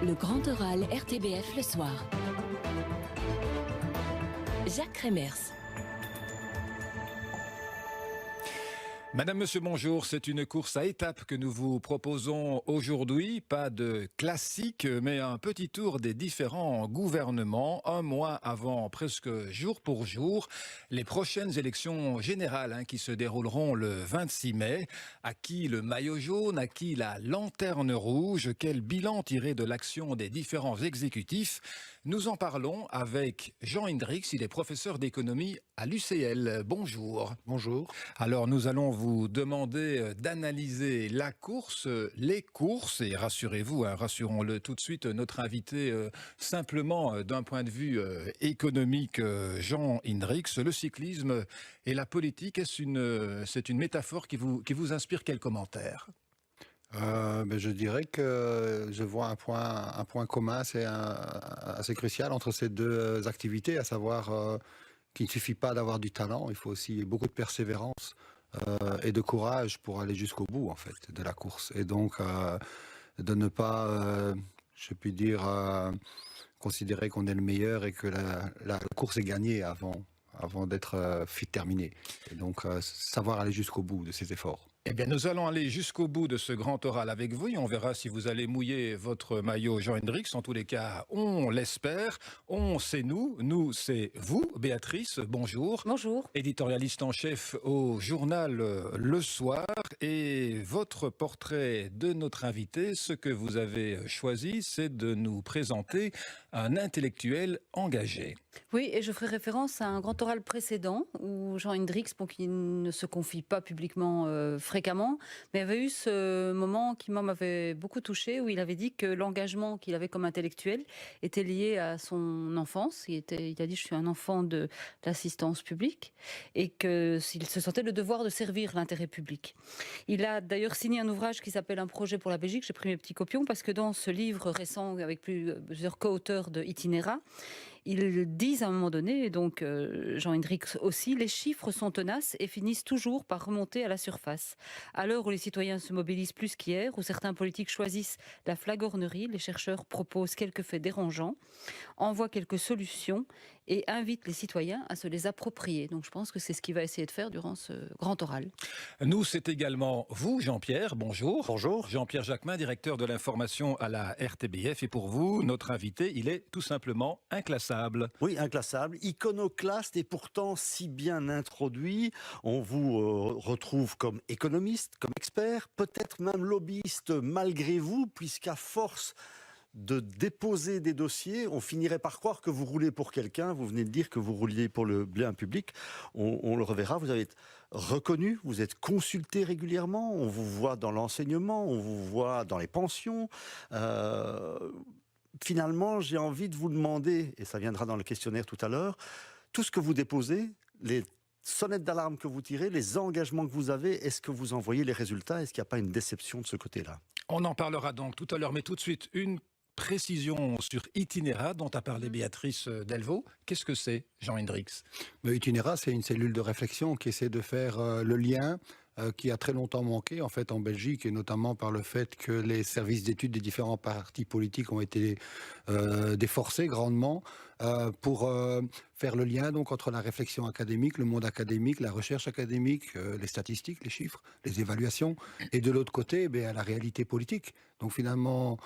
Le grand oral RTBF le soir. Jacques Reimers. Madame, monsieur, bonjour. C'est une course à étapes que nous vous proposons aujourd'hui. Pas de classique, mais un petit tour des différents gouvernements, un mois avant, presque jour pour jour, les prochaines élections générales qui se dérouleront le 26 mai. À qui le maillot jaune, à qui la lanterne rouge, quel bilan tiré de l'action des différents exécutifs? Nous en parlons avec Jean Hendrix, il est professeur d'économie à l'UCL. Bonjour. Bonjour. Alors nous allons vous demander d'analyser la course, les courses, et rassurez-vous, rassurons-le tout de suite, notre invité simplement d'un point de vue économique, Jean Hendrix, le cyclisme et la politique, c'est une métaphore qui vous inspire quel commentaire? Je dirais que je vois un point commun assez crucial entre ces deux activités, à savoir qu'il ne suffit pas d'avoir du talent, il faut aussi beaucoup de persévérance et de courage pour aller jusqu'au bout en fait de la course. Et donc de ne pas, je puis dire, considérer qu'on est le meilleur et que la course est gagnée avant d'être terminée. Et donc savoir aller jusqu'au bout de ses efforts. Eh bien, nous allons aller jusqu'au bout de ce grand oral avec vous et on verra si vous allez mouiller votre maillot Jean Hendrix. En tous les cas, on l'espère. On, c'est nous. Nous, c'est vous. Béatrice, bonjour. Bonjour. Éditorialiste en chef au journal Le Soir. Et votre portrait de notre invité, ce que vous avez choisi, c'est de nous présenter un intellectuel engagé. Oui, et je ferai référence à un grand oral précédent où Jean Hendrix, qui ne se confie pas publiquement fréquemment, mais avait eu ce moment qui m'avait beaucoup touché, où il avait dit que l'engagement qu'il avait comme intellectuel était lié à son enfance. Il a dit « je suis un enfant de l'assistance publique » et qu'il se sentait le devoir de servir l'intérêt public. Il a d'ailleurs signé un ouvrage qui s'appelle « Un projet pour la Belgique ». J'ai pris mes petits copions parce que dans ce livre récent, avec plusieurs co-auteurs de Itinéra, ils disent à un moment donné, et donc Jean Hendrix aussi, les chiffres sont tenaces et finissent toujours par remonter à la surface. À l'heure où les citoyens se mobilisent plus qu'hier, où certains politiques choisissent la flagornerie, les chercheurs proposent quelques faits dérangeants, envoient quelques solutions et invitent les citoyens à se les approprier. Donc je pense que c'est ce qu'il va essayer de faire durant ce grand oral. Nous, c'est également vous, Jean-Pierre. Bonjour. Bonjour. Jean-Pierre Jacquemin, directeur de l'information à la RTBF. Et pour vous, notre invité, il est tout simplement inclassable. Oui, inclassable, iconoclaste et pourtant si bien introduit. On vous retrouve comme économiste, comme expert, peut-être même lobbyiste malgré vous, puisqu'à force de déposer des dossiers, on finirait par croire que vous roulez pour quelqu'un. Vous venez de dire que vous rouliez pour le bien public. On le reverra. Vous avez été reconnu, vous êtes consulté régulièrement. On vous voit dans l'enseignement, on vous voit dans les pensions. Finalement, j'ai envie de vous demander, et ça viendra dans le questionnaire tout à l'heure, tout ce que vous déposez, les sonnettes d'alarme que vous tirez, les engagements que vous avez, est-ce que vous en voyez les résultats? Est-ce qu'il n'y a pas une déception de ce côté-là? On en parlera donc tout à l'heure, mais tout de suite, une précision sur Itinéra dont a parlé Béatrice Delvaux. Qu'est-ce que c'est, Jean Hendrix? Itinéra, c'est une cellule de réflexion qui essaie de faire le lien qui a très longtemps manqué en fait en Belgique, et notamment par le fait que les services d'études des différents partis politiques ont été déforcés grandement pour faire le lien donc entre la réflexion académique, le monde académique, la recherche académique, les statistiques, les chiffres, les évaluations, et de l'autre côté, la réalité politique. Donc finalement,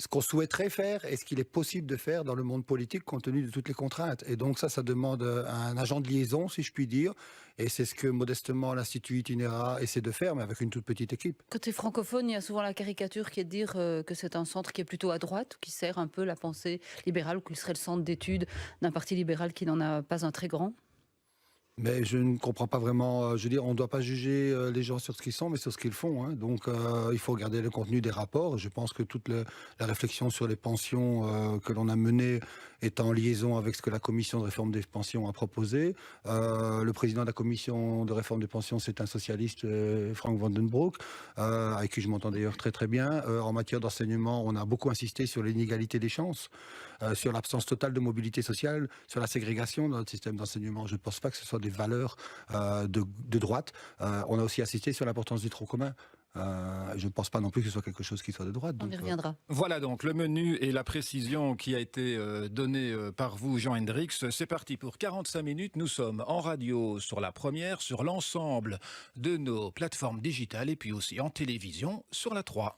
ce qu'on souhaiterait faire et ce qu'il est possible de faire dans le monde politique compte tenu de toutes les contraintes. Et donc ça demande un agent de liaison, si je puis dire. Et c'est ce que modestement l'Institut Itinéra essaie de faire, mais avec une toute petite équipe. Côté francophone, il y a souvent la caricature qui est de dire que c'est un centre qui est plutôt à droite, qui sert un peu la pensée libérale, ou qu'il serait le centre d'études d'un parti libéral qui n'en a pas un très grand. Mais je ne comprends pas vraiment, je veux dire, on ne doit pas juger les gens sur ce qu'ils sont, mais sur ce qu'ils font. Hein. Donc il faut regarder le contenu des rapports. Je pense que toute la réflexion sur les pensions que l'on a menée est en liaison avec ce que la commission de réforme des pensions a proposé. Le président de la commission de réforme des pensions, c'est un socialiste, Frank Vandenbroek, avec qui je m'entends d'ailleurs très très bien. En matière d'enseignement, on a beaucoup insisté sur l'inégalité des chances, sur l'absence totale de mobilité sociale, sur la ségrégation dans notre système d'enseignement. Je ne pense pas que ce soit des valeurs de droite. On a aussi insisté sur l'importance du tronc commun. Je ne pense pas non plus que ce soit quelque chose qui soit de droite. On y reviendra. Voilà donc le menu et la précision qui a été donnée par vous, Jean Hendricks. C'est parti pour 45 minutes. Nous sommes en radio sur la première, sur l'ensemble de nos plateformes digitales et puis aussi en télévision sur la 3.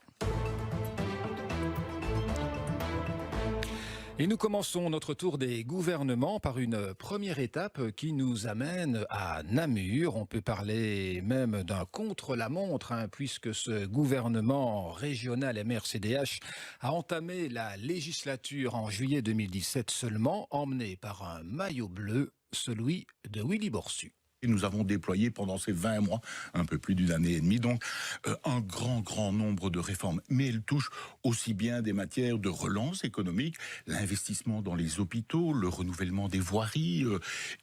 Et nous commençons notre tour des gouvernements par une première étape qui nous amène à Namur. On peut parler même d'un contre-la-montre, puisque ce gouvernement régional MRCDH a entamé la législature en juillet 2017 seulement, emmené par un maillot bleu, celui de Willy Borsu. Et nous avons déployé pendant ces 20 mois, un peu plus d'une année et demie, donc un grand nombre de réformes. Mais elles touchent aussi bien des matières de relance économique, l'investissement dans les hôpitaux, le renouvellement des voiries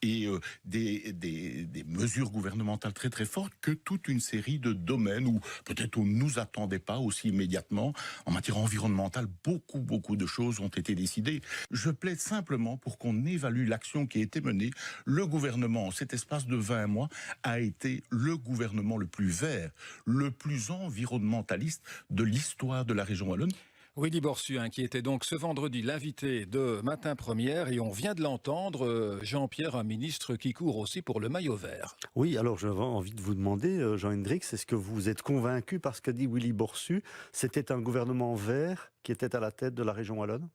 et des mesures gouvernementales très très fortes, que toute une série de domaines où peut-être on ne nous attendait pas aussi immédiatement. En matière environnementale, beaucoup de choses ont été décidées. Je plaide simplement pour qu'on évalue l'action qui a été menée. Le gouvernement, cet espace de 20 mois, a été le gouvernement le plus vert, le plus environnementaliste de l'histoire de la région wallonne. Willy Borsu, qui était donc ce vendredi l'invité de Matin Première, et on vient de l'entendre, Jean-Pierre, un ministre qui court aussi pour le maillot vert. Oui, alors j'avais envie de vous demander, Jean Hendricks, est-ce que vous êtes convaincu par ce qu'a dit Willy Borsu? C'était un gouvernement vert qui était à la tête de la région wallonne?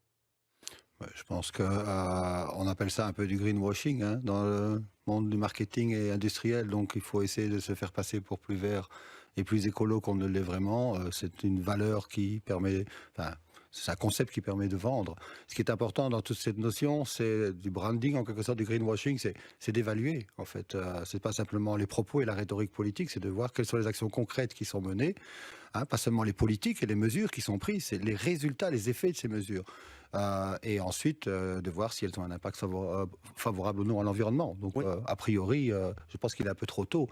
Je pense qu'on appelle ça un peu du greenwashing dans le monde du marketing et industriel. Donc il faut essayer de se faire passer pour plus vert et plus écolo qu'on ne l'est vraiment. C'est une valeur qui permet... C'est un concept qui permet de vendre. Ce qui est important dans toute cette notion, c'est du branding, en quelque sorte, du greenwashing, c'est d'évaluer, en fait. C'est pas simplement les propos et la rhétorique politique, c'est de voir quelles sont les actions concrètes qui sont menées, pas seulement les politiques et les mesures qui sont prises, c'est les résultats, les effets de ces mesures. Et ensuite, de voir si elles ont un impact favorable ou non à l'environnement. Donc, oui. A priori, je pense qu'il est un peu trop tôt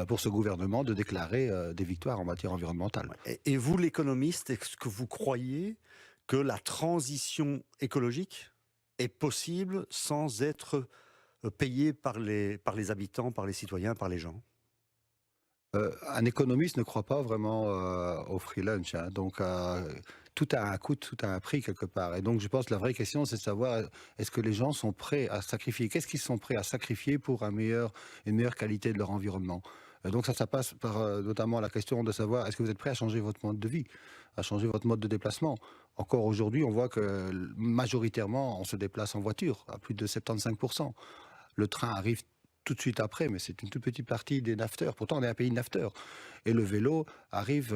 pour ce gouvernement de déclarer des victoires en matière environnementale. Et vous, l'économiste, est-ce que vous croyez que la transition écologique est possible sans être payée par les habitants, par les citoyens, par les gens? Un économiste ne croit pas vraiment au free lunch. Donc, tout a un coût, tout a un prix quelque part. Et donc, je pense que la vraie question, c'est de savoir est-ce que les gens sont prêts à sacrifier? Qu'est-ce qu'ils sont prêts à sacrifier pour une meilleure qualité de leur environnement? Donc, ça passe par notamment la question de savoir est-ce que vous êtes prêts à changer votre mode de vie, à changer votre mode de déplacement? Encore aujourd'hui, on voit que majoritairement, on se déplace en voiture, à plus de 75%. Le train arrive tout de suite après, mais c'est une toute petite partie des nafteurs. Pourtant, on est un pays nafteurs. Et le vélo arrive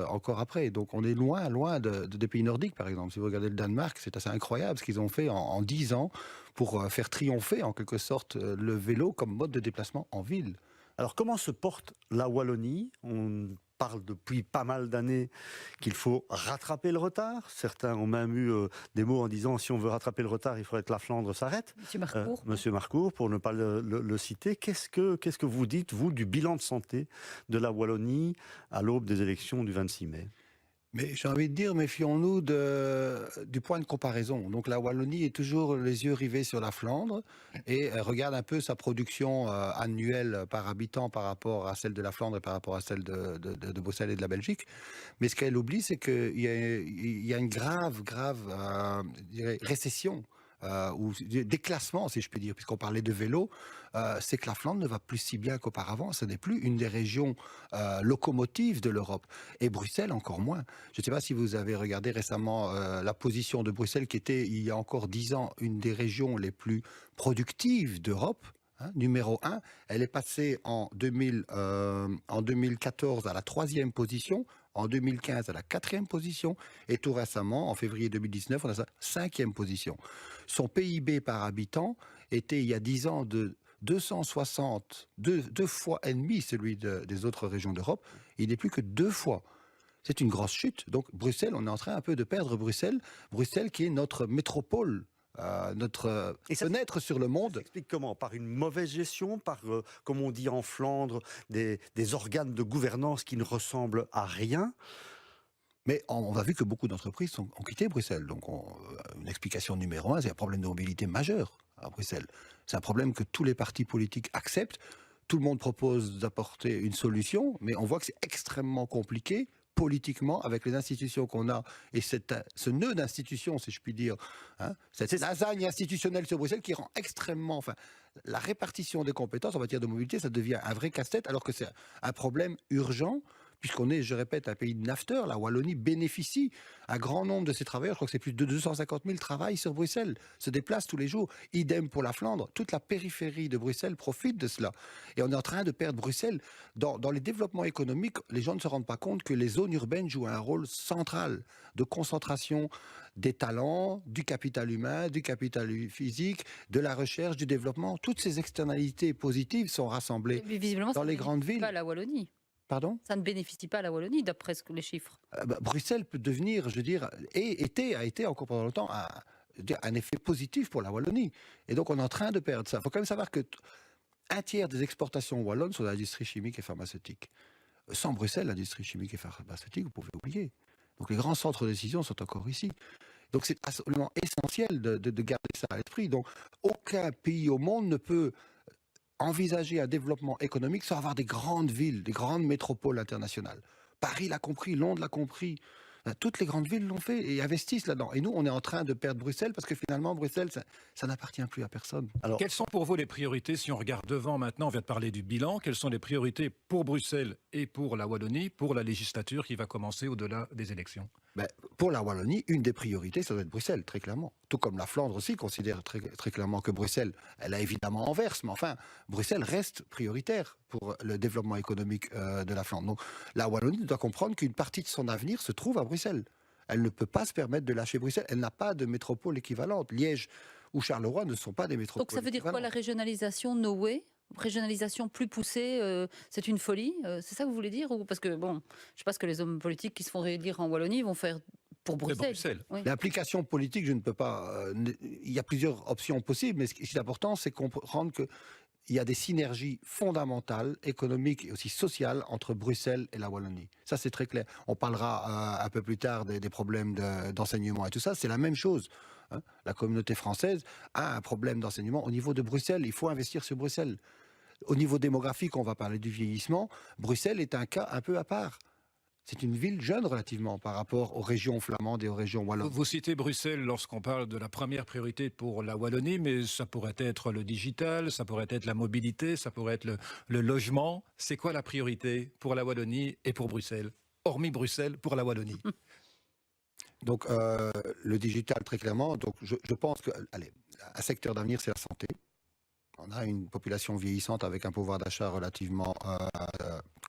encore après. Donc, on est loin des pays nordiques, par exemple. Si vous regardez le Danemark, c'est assez incroyable ce qu'ils ont fait en 10 ans pour faire triompher, en quelque sorte, le vélo comme mode de déplacement en ville. Alors, comment se porte la Wallonie? On parle depuis pas mal d'années qu'il faut rattraper le retard. Certains ont même eu des mots en disant si on veut rattraper le retard, il faudrait que la Flandre s'arrête. Monsieur Marcourt, pour ne pas le citer, qu'est-ce que vous dites, vous, du bilan de santé de la Wallonie à l'aube des élections du 26 mai? Mais j'ai envie de dire, méfions-nous du point de comparaison. Donc la Wallonie est toujours les yeux rivés sur la Flandre et regarde un peu sa production annuelle par habitant par rapport à celle de la Flandre et par rapport à celle de Bruxelles et de la Belgique. Mais ce qu'elle oublie, c'est qu'il y a une grave récession. Ou déclassement, si je puis dire, puisqu'on parlait de vélo, c'est que la Flandre ne va plus si bien qu'auparavant. Ce n'est plus une des régions locomotives de l'Europe. Et Bruxelles, encore moins. Je ne sais pas si vous avez regardé récemment la position de Bruxelles, qui était, il y a encore 10 ans, une des régions les plus productives d'Europe. Numéro 1, elle est passée en 2014 à la 3e position, en 2015 à la 4e position, et tout récemment, en février 2019, on a sa 5e position. Son PIB par habitant était, il y a 10 ans, de 260, deux fois et demi celui des autres régions d'Europe. Il n'est plus que 2 fois. C'est une grosse chute. Donc Bruxelles, on est en train un peu de perdre Bruxelles. Bruxelles qui est notre métropole notre Et ça, fenêtre sur le Ça monde. s'explique comment? Par une mauvaise gestion, par, comme on dit en Flandre, des organes de gouvernance qui ne ressemblent à rien. Mais on a vu que beaucoup d'entreprises ont quitté Bruxelles. Donc, une explication numéro 1, c'est un problème de mobilité majeur à Bruxelles. C'est un problème que tous les partis politiques acceptent. Tout le monde propose d'apporter une solution, mais on voit que c'est extrêmement compliqué politiquement avec les institutions qu'on a et ce nœud d'institutions, si je puis dire, hein, cette lasagne institutionnelle sur Bruxelles qui rend extrêmement... Enfin, la répartition des compétences en matière de mobilité, ça devient un vrai casse-tête alors que c'est un problème urgent. Puisqu'on est, je répète, un pays de nafteurs, la Wallonie bénéficie. Un grand nombre de ses travailleurs, je crois que c'est plus de 250 000, travaillent sur Bruxelles, se déplacent tous les jours. Idem pour la Flandre. Toute la périphérie de Bruxelles profite de cela. Et on est en train de perdre Bruxelles. Dans les développements économiques, les gens ne se rendent pas compte que les zones urbaines jouent un rôle central de concentration des talents, du capital humain, du capital physique, de la recherche, du développement. Toutes ces externalités positives sont rassemblées Mais visiblement, dans ça les ne grandes bénéficie villes. pas à la Wallonie. Pardon ? Ça ne bénéficie pas à la Wallonie, d'après les chiffres. Bruxelles peut devenir, je veux dire, a été encore pendant longtemps un effet positif pour la Wallonie. Et donc on est en train de perdre ça. Il faut quand même savoir que un tiers des exportations wallonnes sont de l'industrie chimique et pharmaceutique. Sans Bruxelles, l'industrie chimique et pharmaceutique, vous pouvez oublier. Donc les grands centres de décision sont encore ici. Donc c'est absolument essentiel de garder ça à l'esprit. Donc aucun pays au monde ne peut envisager un développement économique sans avoir des grandes villes, des grandes métropoles internationales. Paris l'a compris, Londres l'a compris. Toutes les grandes villes l'ont fait et investissent là-dedans. Et nous, on est en train de perdre Bruxelles parce que finalement, Bruxelles, ça n'appartient plus à personne. Alors, Quelles sont pour vous les priorités, si on regarde devant maintenant, on vient de parler du bilan, quelles sont les priorités pour Bruxelles et pour la Wallonie, pour la législature qui va commencer au-delà des élections? Pour la Wallonie, une des priorités, ça doit être Bruxelles, très clairement. Tout comme la Flandre aussi considère très, très clairement que Bruxelles, elle a évidemment Anvers, mais enfin, Bruxelles reste prioritaire pour le développement économique de la Flandre. Donc la Wallonie doit comprendre qu'une partie de son avenir se trouve à Bruxelles. Elle ne peut pas se permettre de lâcher Bruxelles. Elle n'a pas de métropole équivalente. Liège ou Charleroi ne sont pas des métropoles Donc ça veut dire quoi, la équivalentes. régionalisation no way? Régionalisation plus poussée, c'est une folie? C'est ça que vous voulez dire? Ou parce que, bon, je ne sais pas ce que les hommes politiques qui se font réélire en Wallonie vont faire pour Bruxelles. Oui. L'implication politique, je ne peux pas... il y a plusieurs options possibles, mais ce qui est important, c'est comprendre qu'il y a des synergies fondamentales, économiques et aussi sociales entre Bruxelles et la Wallonie. Ça, c'est très clair. On parlera un peu plus tard des problèmes d'enseignement et tout ça. C'est la même chose. Hein. La communauté française a un problème d'enseignement au niveau de Bruxelles. Il faut investir sur Bruxelles. Au niveau démographique, on va parler du vieillissement. Bruxelles est un cas un peu à part. C'est une ville jeune relativement par rapport aux régions flamandes et aux régions wallonnes. Vous citez Bruxelles lorsqu'on parle de la première priorité pour la Wallonie, mais ça pourrait être le digital, ça pourrait être la mobilité, ça pourrait être le logement. C'est quoi la priorité pour la Wallonie et pour Bruxelles? Hormis Bruxelles, pour la Wallonie. Donc le digital, très clairement. Donc je pense que, allez, un secteur d'avenir, c'est la santé. On a une population vieillissante avec un pouvoir d'achat relativement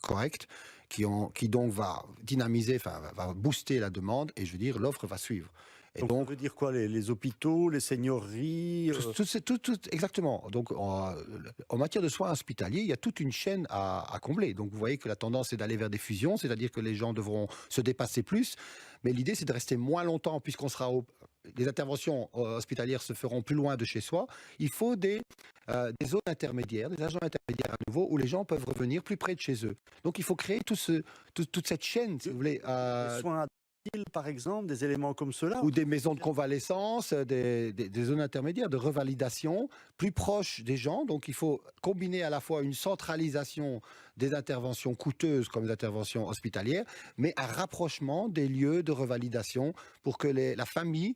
correct, qui donc va dynamiser, enfin va booster la demande, et je veux dire, l'offre va suivre. Et donc, ça veut dire quoi, les hôpitaux, les seigneuries exactement. Donc, en matière de soins hospitaliers, il y a toute une chaîne à combler. Donc, vous voyez que la tendance est d'aller vers des fusions, c'est-à-dire que les gens devront se dépasser plus. Mais l'idée, c'est de rester moins longtemps, puisqu'on sera les interventions hospitalières se feront plus loin de chez soi. Il faut des zones intermédiaires, des agents intermédiaires à nouveau, où les gens peuvent revenir plus près de chez eux. Donc, il faut créer toute cette chaîne, si vous voulez. Des soins par exemple, des éléments comme cela. Ou des maisons de convalescence, des zones intermédiaires de revalidation, plus proches des gens. Donc il faut combiner à la fois une centralisation des interventions coûteuses comme des interventions hospitalières, mais un rapprochement des lieux de revalidation pour que la famille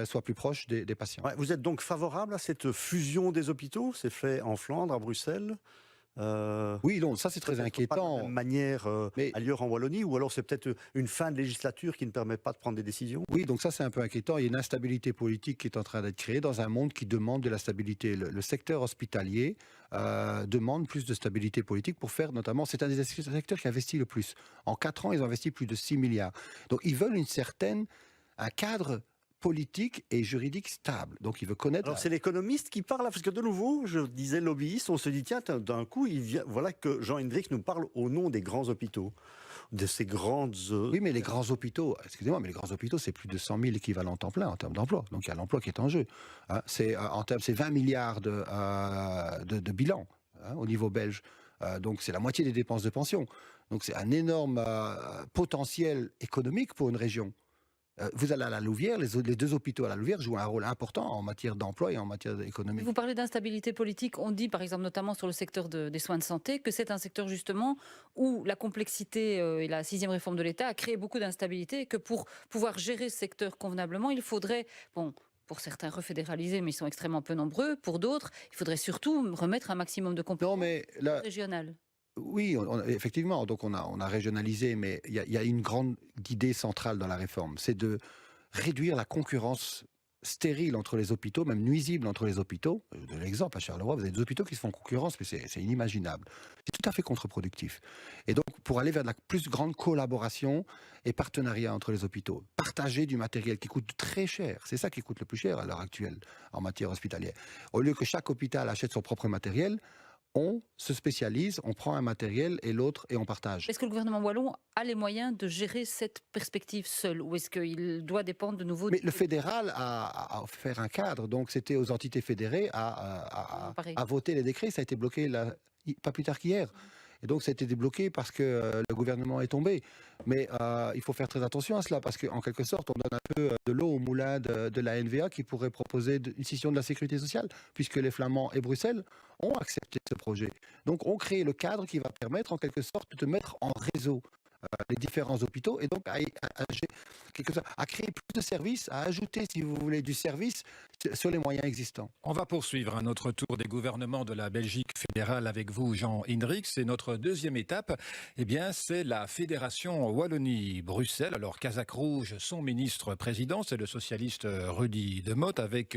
soit plus proche des patients. Ouais, vous êtes donc favorable à cette fusion des hôpitaux? C'est fait en Flandre, à Bruxelles? Oui, donc ça c'est très inquiétant. Pas de la même manière ailleurs en Wallonie, ou alors c'est peut-être une fin de législature qui ne permet pas de prendre des décisions? Oui, donc ça c'est un peu inquiétant. Il y a une instabilité politique qui est en train d'être créée dans un monde qui demande de la stabilité. Le secteur hospitalier demande plus de stabilité politique pour faire notamment, c'est un des secteurs qui investit le plus. En 4 ans, ils ont investi plus de 6 milliards. Donc ils veulent un cadre politique et juridique stable. Donc il veut connaître... Alors c'est l'économiste qui parle, parce que de nouveau, je disais lobbyiste, on se dit tiens, d'un coup, voilà que Jean Hendrix nous parle au nom des grands hôpitaux, de ces grandes... Oui, mais les grands hôpitaux, excusez-moi, mais les grands hôpitaux, c'est plus de 100 000 équivalents temps plein en termes d'emploi. Donc il y a l'emploi qui est en jeu. Hein. C'est 20 milliards de bilan au niveau belge. Donc c'est la moitié des dépenses de pension. Donc c'est un énorme potentiel économique pour une région. Vous allez à la Louvière, les deux hôpitaux à la Louvière jouent un rôle important en matière d'emploi et en matière économique. Vous parlez d'instabilité politique. On dit, par exemple, notamment sur le secteur des soins de santé, que c'est un secteur justement où la complexité et la 6e réforme de l'État a créé beaucoup d'instabilité et que pour pouvoir gérer ce secteur convenablement, il faudrait... pour certains refédéraliser, mais ils sont extrêmement peu nombreux. Pour d'autres, il faudrait surtout remettre un maximum de compétences régionales. Oui, effectivement. Donc on a régionalisé, mais il y a une grande idée centrale dans la réforme, c'est de réduire la concurrence stérile entre les hôpitaux, même nuisible entre les hôpitaux. Je donne l'exemple à Charleroi, vous avez des hôpitaux qui se font concurrence, mais c'est inimaginable. C'est tout à fait contre-productif. Et donc, pour aller vers de la plus grande collaboration et partenariat entre les hôpitaux, partager du matériel qui coûte très cher, c'est ça qui coûte le plus cher à l'heure actuelle en matière hospitalière. Au lieu que chaque hôpital achète son propre matériel, on se spécialise, on prend un matériel et l'autre et on partage. Est-ce que le gouvernement wallon a les moyens de gérer cette perspective seul ou est-ce qu'il doit dépendre de nouveau... Mais le fédéral a offert un cadre, donc c'était aux entités fédérées à voter les décrets. Ça a été bloqué pas plus tard qu'hier. Et donc ça a été débloqué parce que le gouvernement est tombé. Mais il faut faire très attention à cela parce qu'en quelque sorte, on donne un peu de l'eau au moulin de la NVA qui pourrait proposer une scission de la sécurité sociale, puisque les Flamands et Bruxelles ont accepté ce projet. Donc on crée le cadre qui va permettre en quelque sorte de mettre en réseau les différents hôpitaux et donc à créer plus de services, à ajouter, si vous voulez, du service sur les moyens existants. On va poursuivre un autre tour des gouvernements de la Belgique fédérale avec vous, Jean Hendrix. Et notre deuxième étape, eh bien, c'est la Fédération Wallonie-Bruxelles. Alors, Casaque Rouge, son ministre-président, c'est le socialiste Rudy Demotte, avec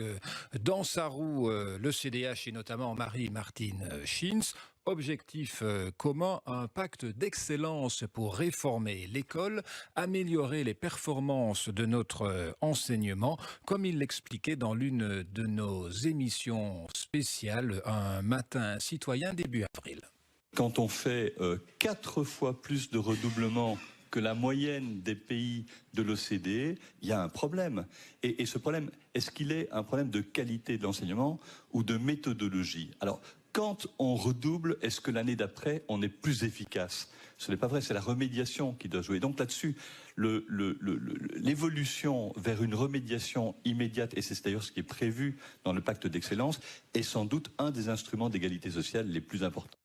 dans sa roue le CDH et notamment Marie-Martine Schins. Objectif commun, un pacte d'excellence pour réformer l'école, améliorer les performances de notre enseignement, comme il l'expliquait dans l'une de nos émissions spéciales, un matin citoyen début avril. Quand on fait 4 fois plus de redoublement que la moyenne des pays de l'OCDE, il y a un problème. Et ce problème, est-ce qu'il est un problème de qualité de l'enseignement ou de méthodologie ? Alors, quand on redouble, est-ce que l'année d'après, on est plus efficace ? Ce n'est pas vrai, c'est la remédiation qui doit jouer. Donc là-dessus, l'évolution vers une remédiation immédiate, et c'est d'ailleurs ce qui est prévu dans le pacte d'excellence, est sans doute un des instruments d'égalité sociale les plus importants.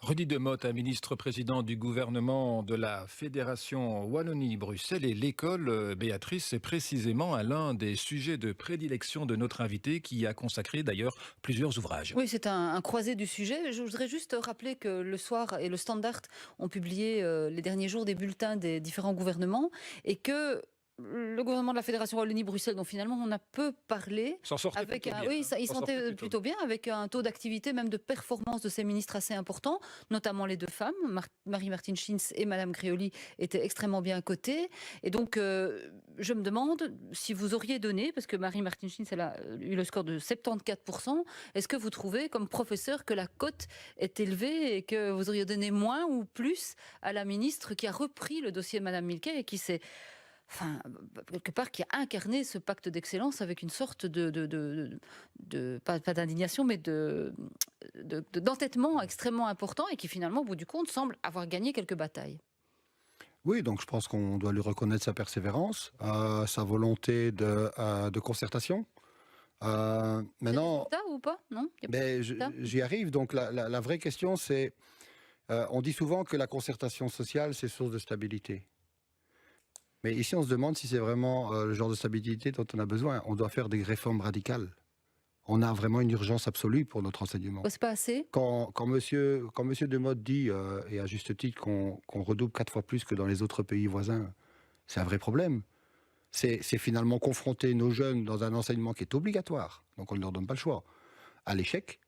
Rudy Demotte, un ministre-président du gouvernement de la Fédération Wallonie-Bruxelles, et l'école, Béatrice, c'est précisément l'un des sujets de prédilection de notre invité qui a consacré d'ailleurs plusieurs ouvrages. Oui, c'est un croisé du sujet. Je voudrais juste rappeler que le Soir et le Standard ont publié les derniers jours des bulletins des différents gouvernements et que le gouvernement de la Fédération Wallonie-Bruxelles, dont finalement on a peu parlé, s'en sortait plutôt bien. Oui, ils sortaient plutôt bien, avec un taux d'activité, même de performance de ces ministres assez important, notamment les deux femmes, Marie-Martine Schins et Madame Gréoli, étaient extrêmement bien cotées. Et donc, je me demande si vous auriez donné, parce que Marie-Martine Schins, elle a eu le score de 74%, est-ce que vous trouvez, comme professeur, que la cote est élevée et que vous auriez donné moins ou plus à la ministre qui a repris le dossier de Madame Milquet et qui s'est... quelque part, qui a incarné ce pacte d'excellence avec une sorte pas d'indignation, mais d'entêtement extrêmement important et qui finalement, au bout du compte, semble avoir gagné quelques batailles. Oui, donc je pense qu'on doit lui reconnaître sa persévérance, sa volonté de concertation. Maintenant, ou pas ? Non, j'y arrive. Donc la vraie question, c'est, on dit souvent que la concertation sociale, c'est source de stabilité. Mais ici, on se demande si c'est vraiment le genre de stabilité dont on a besoin. On doit faire des réformes radicales. On a vraiment une urgence absolue pour notre enseignement. C'est pas assez ? Quand monsieur Demotte dit, et à juste titre, qu'on redouble 4 fois plus que dans les autres pays voisins, c'est un vrai problème. C'est finalement confronter nos jeunes dans un enseignement qui est obligatoire, donc on ne leur donne pas le choix, à l'échec.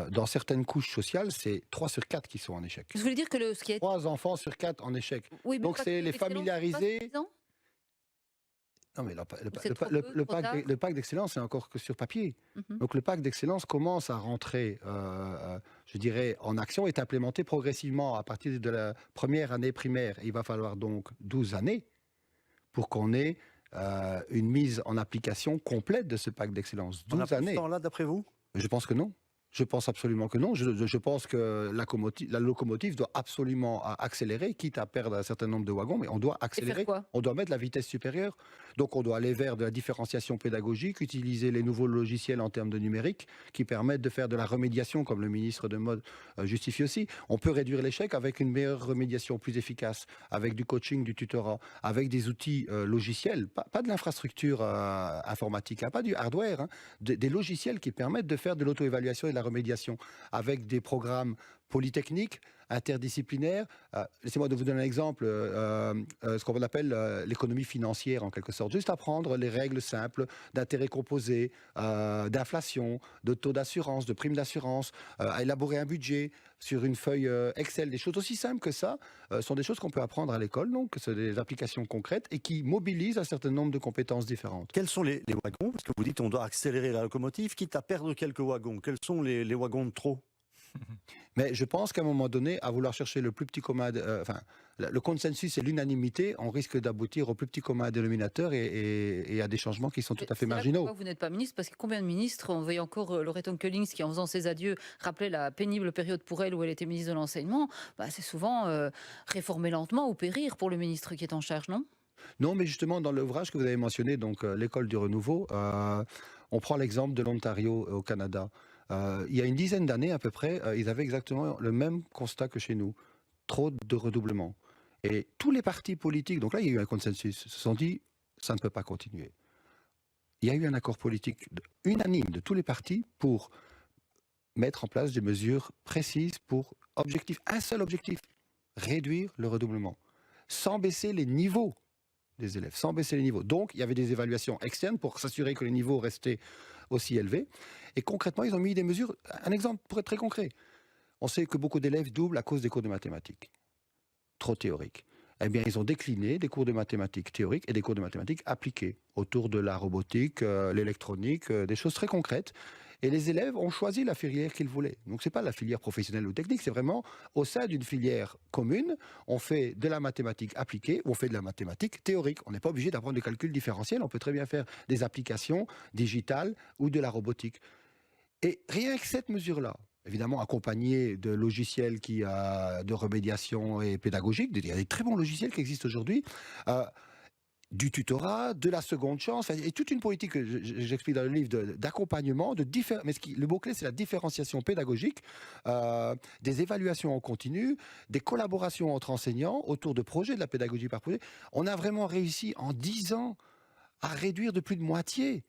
Dans certaines couches sociales, c'est 3 sur 4 qui sont en échec. Vous voulez dire que ce qui est... 3 enfants sur 4 en échec. Oui, donc c'est les familiariser... Non, mais C'est trop peu, trop tard. le pacte d'excellence, c'est encore que sur papier. Donc le pacte d'excellence commence à rentrer, je dirais, en action, est implémenté progressivement à partir de la première année primaire. Il va falloir donc 12 années pour qu'on ait une mise en application complète de ce pacte d'excellence. On a 12 pris années. ce temps-là, d'après vous? Je pense que non. Je pense absolument que non. Je pense que la locomotive doit absolument accélérer, quitte à perdre un certain nombre de wagons, mais on doit accélérer. faire quoi? On doit mettre la vitesse supérieure. Donc on doit aller vers de la différenciation pédagogique, utiliser les nouveaux logiciels en termes de numérique qui permettent de faire de la remédiation, comme le ministre de Mode justifie aussi. On peut réduire l'échec avec une meilleure remédiation plus efficace, avec du coaching, du tutorat, avec des outils logiciels, pas de l'infrastructure informatique, hein, pas du hardware, hein, des logiciels qui permettent de faire de l'auto-évaluation et de la remédiation, avec des programmes polytechniques, interdisciplinaires. Laissez-moi de vous donner un exemple, ce qu'on appelle l'économie financière en quelque sorte. Juste apprendre les règles simples d'intérêt composé, d'inflation, de taux d'assurance, de primes d'assurance, à élaborer un budget sur une feuille Excel. Des choses aussi simples que ça sont des choses qu'on peut apprendre à l'école, donc c'est des applications concrètes et qui mobilisent un certain nombre de compétences différentes. Quels sont les wagons? Parce que vous dites on doit accélérer la locomotive, quitte à perdre quelques wagons. Quels sont les wagons de trop? Mais je pense qu'à un moment donné, à vouloir chercher le plus petit commun, le consensus et l'unanimité, on risque d'aboutir au plus petit commun dénominateur et à des changements qui sont tout à fait C'est là marginaux. pourquoi vous n'êtes pas ministre, parce que combien de ministres, on voyait encore Loreton Collings qui, en faisant ses adieux, rappelait la pénible période pour elle où elle était ministre de l'Enseignement. C'est souvent réformer lentement ou périr pour le ministre qui est en charge, non? Non, mais justement, dans l'ouvrage que vous avez mentionné, donc l'école du renouveau, on prend l'exemple de l'Ontario au Canada. Il y a une dizaine d'années à peu près, ils avaient exactement le même constat que chez nous. Trop de redoublement. Et tous les partis politiques, donc là il y a eu un consensus, se sont dit ça ne peut pas continuer. Il y a eu un accord politique unanime de tous les partis pour mettre en place des mesures précises pour un seul objectif, réduire le redoublement, sans baisser les niveaux des élèves, sans baisser les niveaux. Donc il y avait des évaluations externes pour s'assurer que les niveaux restaient aussi élevés. Et concrètement, ils ont mis des mesures. Un exemple pour être très concret. On sait que beaucoup d'élèves doublent à cause des cours de mathématiques, trop théoriques. Eh bien, ils ont décliné des cours de mathématiques théoriques et des cours de mathématiques appliqués autour de la robotique, l'électronique, des choses très concrètes. Et les élèves ont choisi la filière qu'ils voulaient. Donc, ce n'est pas la filière professionnelle ou technique, c'est vraiment au sein d'une filière commune, on fait de la mathématique appliquée, on fait de la mathématique théorique. On n'est pas obligé d'apprendre des calculs différentiels, on peut très bien faire des applications digitales ou de la robotique. Et rien que cette mesure-là, évidemment accompagnée de logiciels de remédiation et pédagogique, il y a des très bons logiciels qui existent aujourd'hui, du tutorat, de la seconde chance, et toute une politique que j'explique dans le livre d'accompagnement, mais le mot-clé c'est la différenciation pédagogique, des évaluations en continu, des collaborations entre enseignants autour de projets, de la pédagogie par projet. On a vraiment réussi en 10 ans à réduire de plus de moitié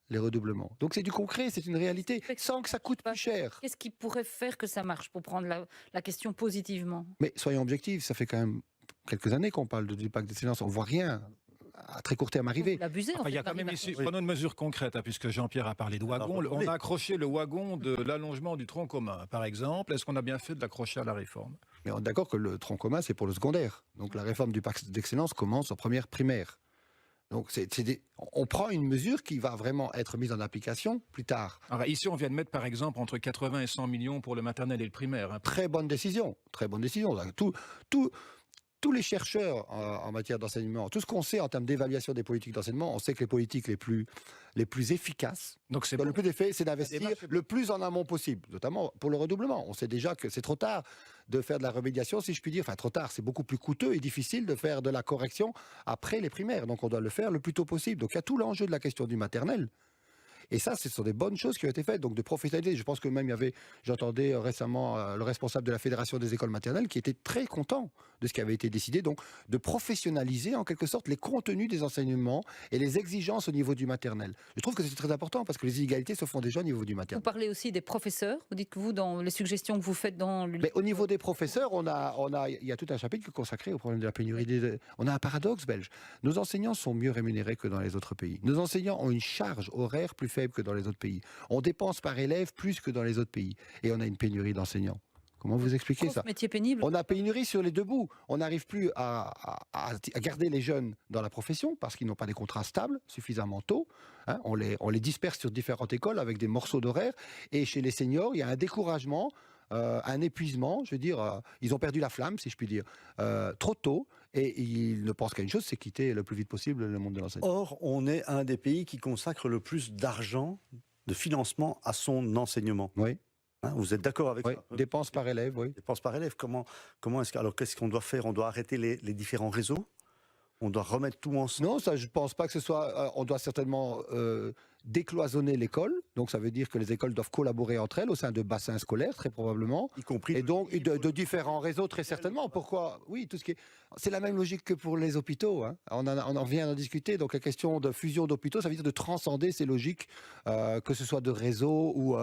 les redoublements. Donc c'est du concret, c'est une réalité, sans que ça coûte plus cher. Qu'est-ce qui pourrait faire que ça marche, pour prendre la question positivement? Mais soyons objectifs, ça fait quand même quelques années qu'on parle du pacte d'excellence, on ne voit rien à très court terme arriver. L'abusez, Il y a quand même ici, prenons une mesure concrète, hein, puisque Jean-Pierre a parlé de wagon. On a accroché le wagon de l'allongement du tronc commun, par exemple. Est-ce qu'on a bien fait de l'accrocher à la réforme? Mais on est d'accord que le tronc commun, c'est pour le secondaire. Donc la réforme du pacte d'excellence commence en première primaire. Donc on prend une mesure qui va vraiment être mise en application plus tard. Alors ici, on vient de mettre par exemple entre 80 et 100 millions pour le maternel et le primaire. Hein. Très bonne décision, très bonne décision. Tous les chercheurs en matière d'enseignement, tout ce qu'on sait en termes d'évaluation des politiques d'enseignement, on sait que les politiques les plus efficaces, donc c'est le plus d'effet, c'est d'investir le plus en amont possible, notamment pour le redoublement. On sait déjà que c'est trop tard de faire de la remédiation, si je puis dire. Enfin, trop tard, c'est beaucoup plus coûteux et difficile de faire de la correction après les primaires. Donc on doit le faire le plus tôt possible. Donc il y a tout l'enjeu de la question du maternel. Et ça, ce sont des bonnes choses qui ont été faites, donc de professionnaliser. Je pense que même j'entendais récemment le responsable de la Fédération des écoles maternelles qui était très content de ce qui avait été décidé, donc de professionnaliser en quelque sorte les contenus des enseignements et les exigences au niveau du maternel. Je trouve que c'est très important parce que les inégalités se font déjà au niveau du maternel. Vous parlez aussi des professeurs. Vous dites que vous, dans les suggestions que vous faites dans le... Mais au niveau des professeurs, il y a tout un chapitre qui est consacré au problème de la pénurie. On a un paradoxe belge. Nos enseignants sont mieux rémunérés que dans les autres pays. Nos enseignants ont une charge horaire plus faible que dans les autres pays. On dépense par élève plus que dans les autres pays. Et on a une pénurie d'enseignants. Comment vous expliquer Prof, ça? métier pénible. On a pénurie sur les deux bouts. On n'arrive plus à garder les jeunes dans la profession parce qu'ils n'ont pas des contrats stables suffisamment tôt. Hein. On les disperse sur différentes écoles avec des morceaux d'horaire. Et chez les seniors, il y a un découragement, un épuisement. Je veux dire, ils ont perdu la flamme, si je puis dire, trop tôt. Et ils ne pensent qu'à une chose, c'est quitter le plus vite possible le monde de l'enseignement. Or, on est un des pays qui consacre le plus d'argent, de financement à son enseignement. Oui. Hein, vous êtes d'accord avec Oui. ça? Dépenses par élève, oui. Dépenses par élève. Alors, qu'est-ce qu'on doit faire? On doit arrêter les différents réseaux? On doit remettre tout ensemble? Non, ça, je ne pense pas que ce soit. On doit certainement décloisonner l'école. Donc, ça veut dire que les écoles doivent collaborer entre elles au sein de bassins scolaires, très probablement. Y compris. Et donc, de différents réseaux, très certainement. Pourquoi? Oui, tout ce qui est. C'est la même logique que pour les hôpitaux. Hein. On en vient d'en discuter. Donc, la question de fusion d'hôpitaux, ça veut dire de transcender ces logiques, que ce soit de réseau ou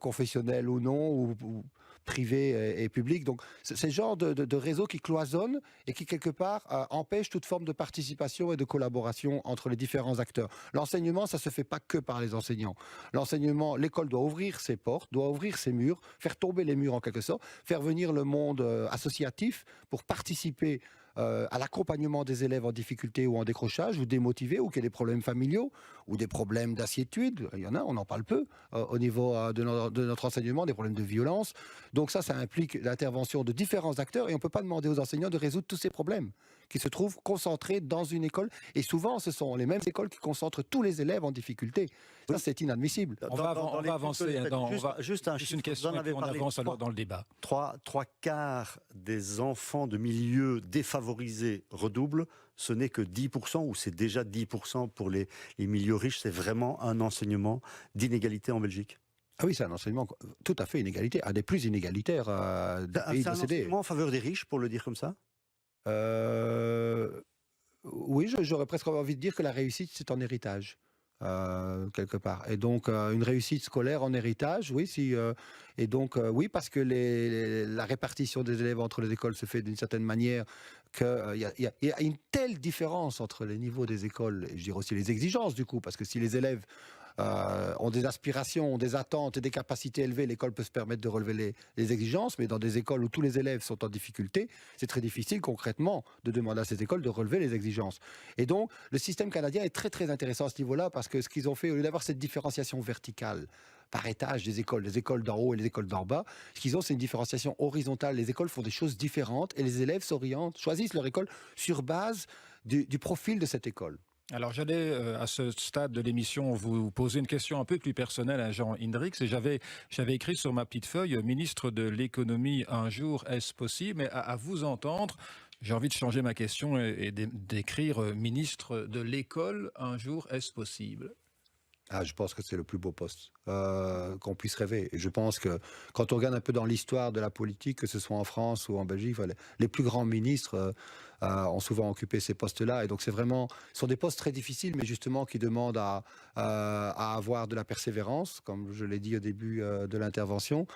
confessionnel ou non, ou privé et public. Donc, c'est le genre de réseau qui cloisonne et qui, quelque part, empêche toute forme de participation et de collaboration entre les différents acteurs. L'enseignement, ça se fait pas que par les enseignants. L'enseignement, l'école doit ouvrir ses portes, doit ouvrir ses murs, faire tomber les murs en quelque sorte, faire venir le monde associatif pour participer à l'accompagnement des élèves en difficulté ou en décrochage ou démotivés ou qui a des problèmes familiaux ou des problèmes d'assiétude. Il y en a, on en parle peu au niveau de notre enseignement, des problèmes de violence. Donc ça implique l'intervention de différents acteurs et on ne peut pas demander aux enseignants de résoudre tous ces problèmes qui se trouvent concentrés dans une école. Et souvent, ce sont les mêmes écoles qui concentrent tous les élèves en difficulté. Ça, c'est inadmissible. On va avancer. Juste une question et puis on avance alors dans le débat. Trois quarts des enfants de milieux défavorisés redoublent. Ce n'est que 10%, ou c'est déjà 10% pour les milieux riches. C'est vraiment un enseignement d'inégalité en Belgique. Ah oui, c'est un enseignement tout à fait inégalitaire, un des plus inégalitaires des pays de l'OCDE. C'est un enseignement en faveur des riches, pour le dire comme ça? Oui, j'aurais presque envie de dire que la réussite, c'est en héritage, quelque part. Et donc, une réussite scolaire en héritage, oui. Oui, parce que la répartition des élèves entre les écoles se fait d'une certaine manière qu'il y a une telle différence entre les niveaux des écoles, et je dirais aussi les exigences, du coup, parce que si les élèves ont des aspirations, ont des attentes et des capacités élevées, l'école peut se permettre de relever les exigences, mais dans des écoles où tous les élèves sont en difficulté, c'est très difficile concrètement de demander à ces écoles de relever les exigences. Et donc, le système canadien est très très intéressant à ce niveau-là, parce que ce qu'ils ont fait, au lieu d'avoir cette différenciation verticale par étage des écoles, les écoles d'en haut et les écoles d'en bas, ce qu'ils ont, c'est une différenciation horizontale. Les écoles font des choses différentes et les élèves choisissent leur école sur base du profil de cette école. Alors j'allais à ce stade de l'émission vous poser une question un peu plus personnelle à Jean Hendrix et j'avais écrit sur ma petite feuille ministre de l'économie un jour, est-ce possible? Mais à vous entendre, j'ai envie de changer ma question et d'écrire ministre de l'école un jour, est-ce possible? Ah, je pense que c'est le plus beau poste qu'on puisse rêver. Et je pense que quand on regarde un peu dans l'histoire de la politique, que ce soit en France ou en Belgique, les plus grands ministres ont souvent occupé ces postes-là. Et donc ce sont des postes très difficiles, mais justement qui demandent à avoir de la persévérance, comme je l'ai dit au début de l'intervention,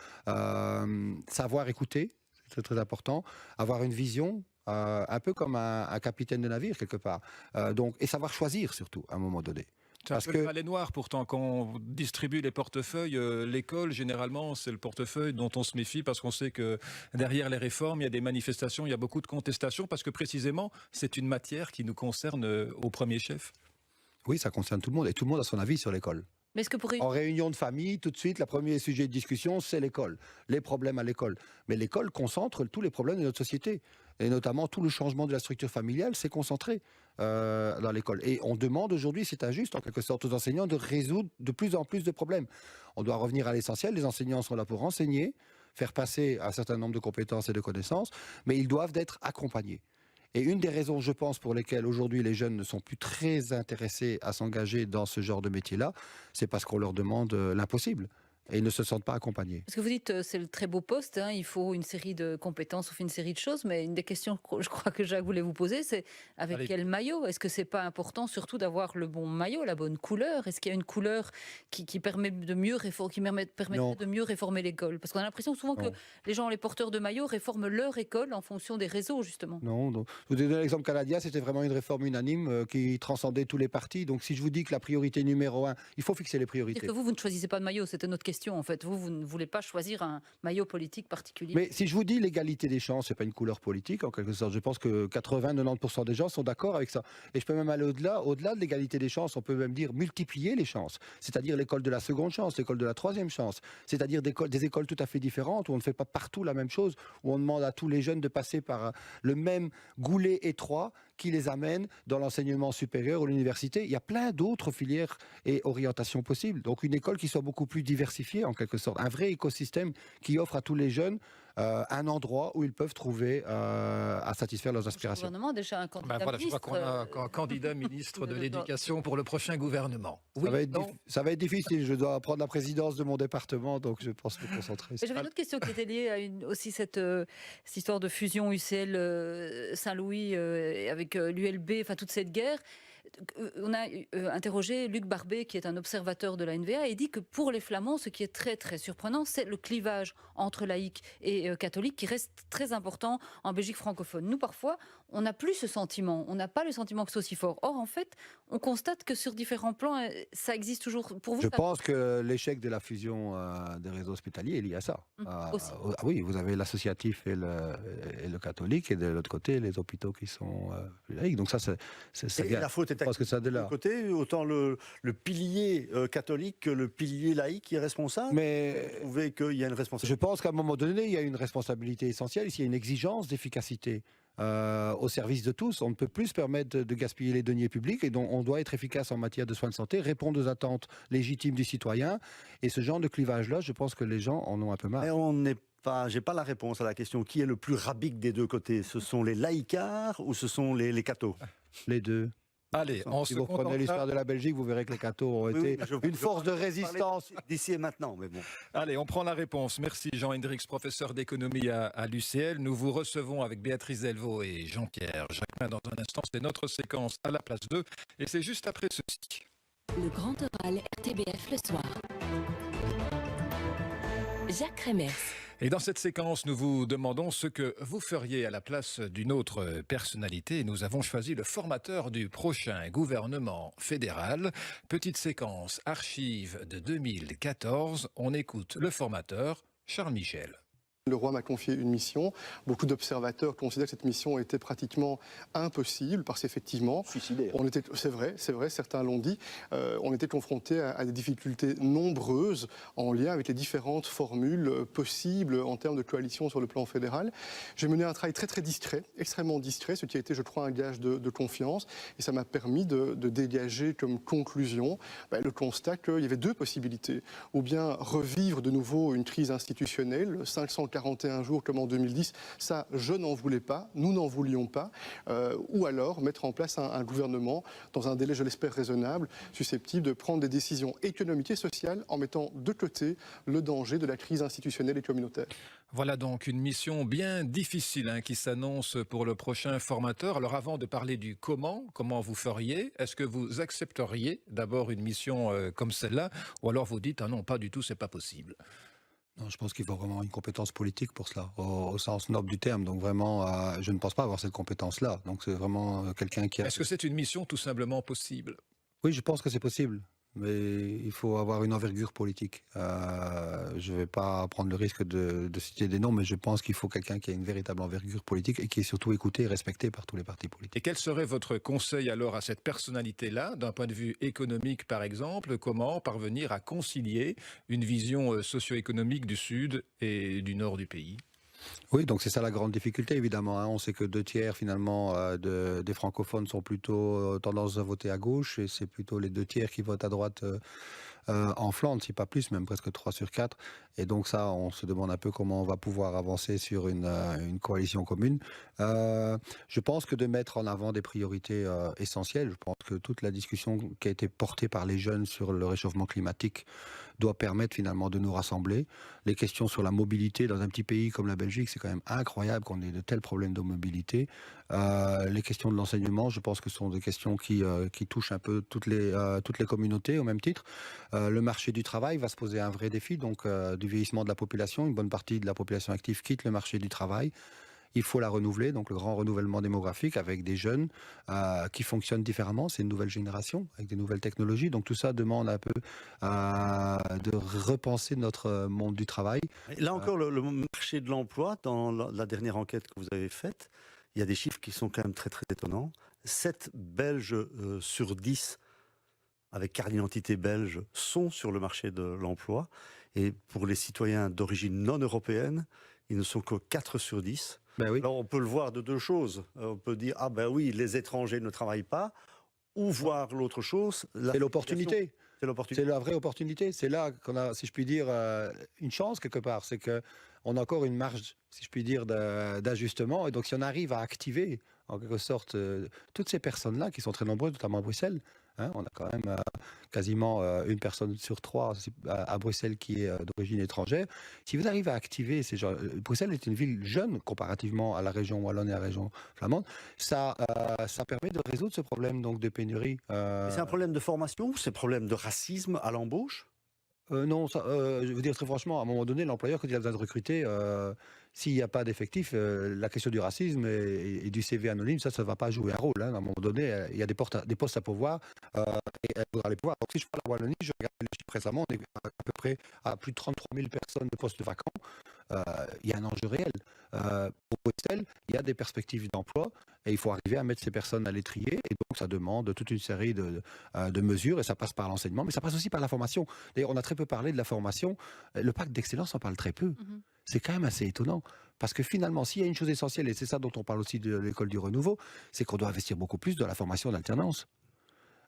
savoir écouter, c'est très très important, avoir une vision. Un peu comme un capitaine de navire quelque part. Et savoir choisir surtout à un moment donné. C'est un peu le balai noir pourtant, quand on distribue les portefeuilles, l'école généralement c'est le portefeuille dont on se méfie parce qu'on sait que derrière les réformes il y a des manifestations, il y a beaucoup de contestations parce que précisément c'est une matière qui nous concerne au premier chef. Oui, ça concerne tout le monde et tout le monde a son avis sur l'école. Mais est-ce que pour... En réunion de famille, tout de suite, le premier sujet de discussion, c'est l'école, les problèmes à l'école. Mais l'école concentre tous les problèmes de notre société, et notamment tout le changement de la structure familiale, c'est concentré dans l'école. Et on demande aujourd'hui, c'est injuste en quelque sorte aux enseignants, de résoudre de plus en plus de problèmes. On doit revenir à l'essentiel, les enseignants sont là pour enseigner, faire passer un certain nombre de compétences et de connaissances, mais ils doivent être accompagnés. Et une des raisons, je pense, pour lesquelles aujourd'hui les jeunes ne sont plus très intéressés à s'engager dans ce genre de métier-là, c'est parce qu'on leur demande l'impossible. Et ils ne se sentent pas accompagnés. Parce que vous dites, c'est le très beau poste, hein, il faut une série de compétences, ou une série de choses, mais une des questions, je crois que Jacques voulait vous poser, c'est avec quel maillot? Est-ce que c'est pas important surtout d'avoir le bon maillot, la bonne couleur? Est-ce qu'il y a une couleur qui permet de mieux permettrait de mieux réformer l'école? Parce qu'on a l'impression souvent que les porteurs de maillots réforment leur école en fonction des réseaux, justement. Non, je vous donne l'exemple canadien, c'était vraiment une réforme unanime qui transcendait tous les partis. Donc si je vous dis que la priorité numéro 1, il faut fixer les priorités. C'est-à-dire que vous ne choisissez pas de maillot, c'était notre question. question, en fait. Vous ne voulez pas choisir un maillot politique particulier. Mais si je vous dis l'égalité des chances, c'est pas une couleur politique en quelque sorte. Je pense que 80-90% des gens sont d'accord avec ça. Et je peux même aller au-delà de l'égalité des chances. On peut même dire multiplier les chances. C'est-à-dire l'école de la seconde chance, l'école de la troisième chance. C'est-à-dire des écoles tout à fait différentes où on ne fait pas partout la même chose, où on demande à tous les jeunes de passer par le même goulet étroit qui les amène dans l'enseignement supérieur ou l'université. Il y a plein d'autres filières et orientations possibles. Donc une école qui soit beaucoup plus diversifiée en quelque sorte. Un vrai écosystème qui offre à tous les jeunes un endroit où ils peuvent trouver à satisfaire leurs Le aspirations. gouvernement a déjà un candidat Voilà, je crois ministre. qu'on a un candidat ministre de l'Éducation pour le prochain gouvernement. Oui, Ça va être difficile. Je dois prendre la présidence de mon département, donc je pense me concentrer. Mais j'avais une autre question qui était liée à aussi cette histoire de fusion UCL Saint-Louis avec l'ULB, enfin toute cette guerre. On a interrogé Luc Barbet, qui est un observateur de la NVA, et dit que pour les Flamands, ce qui est très très surprenant, c'est le clivage entre laïcs et catholiques qui reste très important en Belgique francophone. Nous, parfois, on n'a plus ce sentiment. On n'a pas le sentiment que c'est aussi fort. Or, en fait, on constate que sur différents plans, ça existe toujours. Pour vous, Je pense que l'échec de la fusion des réseaux hospitaliers est lié à ça. Aussi. Oui, vous avez l'associatif et le catholique, et de l'autre côté, les hôpitaux qui sont plus laïcs. Donc ça, c'est Et bien. la faute est Je pense que ça de de là. côté, autant le pilier catholique que le pilier laïque qui est responsable. Mais Vous trouvez qu'il y a une je responsabilité? pense qu'à un moment donné, il y a une responsabilité essentielle. Ici, il y a une exigence d'efficacité au service de tous. On ne peut plus se permettre de gaspiller les deniers publics, et donc on doit être efficace en matière de soins de santé, répondre aux attentes légitimes du citoyen. Et ce genre de clivage-là, je pense que les gens en ont un peu marre. Mais on n'est pas, j'ai pas la réponse à la question. Qui est le plus rabique des deux côtés? Ce sont les laïcards ou ce sont les cathos? Les deux. allez, on Si se vous reprenez contentera. l'histoire de la Belgique, vous verrez que les cathos ont été une force de résistance. D'ici et maintenant, mais bon. Allez, on prend la réponse. Merci Jean Hendrix, professeur d'économie à l'UCL. Nous vous recevons avec Béatrice Delvaux et Jean-Pierre Jacquemin dans un instant. C'est notre séquence à la place 2 et c'est juste après ceci. Le grand oral RTBF le soir. Jacques Remers. Et dans cette séquence, nous vous demandons ce que vous feriez à la place d'une autre personnalité. Nous avons choisi le formateur du prochain gouvernement fédéral. Petite séquence archive de 2014. On écoute le formateur, Charles Michel. Le roi m'a confié une mission. Beaucoup d'observateurs considèrent que cette mission était pratiquement impossible parce qu'effectivement, c'est vrai, certains l'ont dit, on était confronté à des difficultés nombreuses en lien avec les différentes formules possibles en termes de coalition sur le plan fédéral. J'ai mené un travail très très discret, extrêmement discret, ce qui a été, je crois, un gage de confiance, et ça m'a permis de dégager comme conclusion le constat qu'il y avait deux possibilités. Ou bien revivre de nouveau une crise institutionnelle, 541 jours comme en 2010, ça je n'en voulais pas, nous n'en voulions pas, ou alors mettre en place un gouvernement dans un délai, je l'espère, raisonnable, susceptible de prendre des décisions économiques et sociales en mettant de côté le danger de la crise institutionnelle et communautaire. Voilà donc une mission bien difficile qui s'annonce pour le prochain formateur. Alors avant de parler du comment vous feriez, est-ce que vous accepteriez d'abord une mission comme celle-là, ou alors vous dites ah non, pas du tout, c'est pas possible? Non, je pense qu'il faut vraiment une compétence politique pour cela, au sens noble du terme. Donc vraiment, je ne pense pas avoir cette compétence-là. Donc c'est vraiment quelqu'un qui a... Est-ce que c'est une mission tout simplement possible? Oui, je pense que c'est possible. Mais il faut avoir une envergure politique. Je ne vais pas prendre le risque de citer des noms, mais je pense qu'il faut quelqu'un qui a une véritable envergure politique et qui est surtout écouté et respecté par tous les partis politiques. Et quel serait votre conseil alors à cette personnalité-là, d'un point de vue économique par exemple? Comment parvenir à concilier une vision socio-économique du sud et du nord du pays? Oui, donc c'est ça la grande difficulté évidemment. On sait que 2 tiers finalement des francophones sont plutôt tendance à voter à gauche, et c'est plutôt les 2 tiers qui votent à droite en Flandre, si pas plus, même presque 3 sur 4. Et donc ça, on se demande un peu comment on va pouvoir avancer sur une coalition commune. Je pense que de mettre en avant des priorités essentielles, je pense que toute la discussion qui a été portée par les jeunes sur le réchauffement climatique doit permettre finalement de nous rassembler. Les questions sur la mobilité dans un petit pays comme la Belgique, c'est quand même incroyable qu'on ait de tels problèmes de mobilité. Les questions de l'enseignement, je pense que ce sont des questions qui touchent un peu toutes les communautés au même titre. Le marché du travail va se poser un vrai défi, donc du vieillissement de la population. Une bonne partie de la population active quitte le marché du travail. Il faut la renouveler, donc le grand renouvellement démographique avec des jeunes qui fonctionnent différemment. C'est une nouvelle génération avec des nouvelles technologies. Donc tout ça demande un peu de repenser notre monde du travail. Et là encore, le marché de l'emploi, dans la dernière enquête que vous avez faite, il y a des chiffres qui sont quand même très très étonnants. 7 Belges sur 10 avec carte d'identité belge sont sur le marché de l'emploi. Et pour les citoyens d'origine non européenne, ils ne sont que 4 sur 10. Ben oui. Alors on peut le voir de deux choses. On peut dire, ah ben oui, les étrangers ne travaillent pas. Ou voir l'autre chose. C'est l'opportunité. C'est l'opportunité. C'est la vraie opportunité. C'est là qu'on a, si je puis dire, une chance quelque part. C'est qu'on a encore une marge, si je puis dire, d'ajustement. Et donc si on arrive à activer, en quelque sorte, toutes ces personnes-là, qui sont très nombreuses, notamment à Bruxelles, hein, on a quand même quasiment une personne sur 3 à Bruxelles qui est d'origine étrangère. Si vous arrivez à activer ces gens, Bruxelles est une ville jeune comparativement à la région wallonne et à la région flamande, ça permet de résoudre ce problème donc de pénurie. C'est un problème de formation ou c'est un problème de racisme à l'embauche? Non, je veux dire très franchement, à un moment donné, l'employeur, quand il a besoin de recruter, s'il n'y a pas d'effectifs, la question du racisme et du CV anonyme, ça ne va pas jouer un rôle. Hein. À un moment donné, il y a des postes à pourvoir et elle voudra les pourvoir. Donc, si je prends la Wallonie, je regarde les chiffres récemment, on est à peu près à plus de 33 000 personnes de postes vacants. Il y a un enjeu réel. Pour Bruxelles, il y a des perspectives d'emploi et il faut arriver à mettre ces personnes à l'étrier. Et donc, ça demande toute une série de mesures et ça passe par l'enseignement, mais ça passe aussi par la formation. D'ailleurs, on a très peu parlé de la formation. Le pacte d'excellence en parle très peu. C'est quand même assez étonnant. Parce que finalement, s'il y a une chose essentielle, et c'est ça dont on parle aussi de l'école du renouveau, c'est qu'on doit investir beaucoup plus dans la formation d'alternance.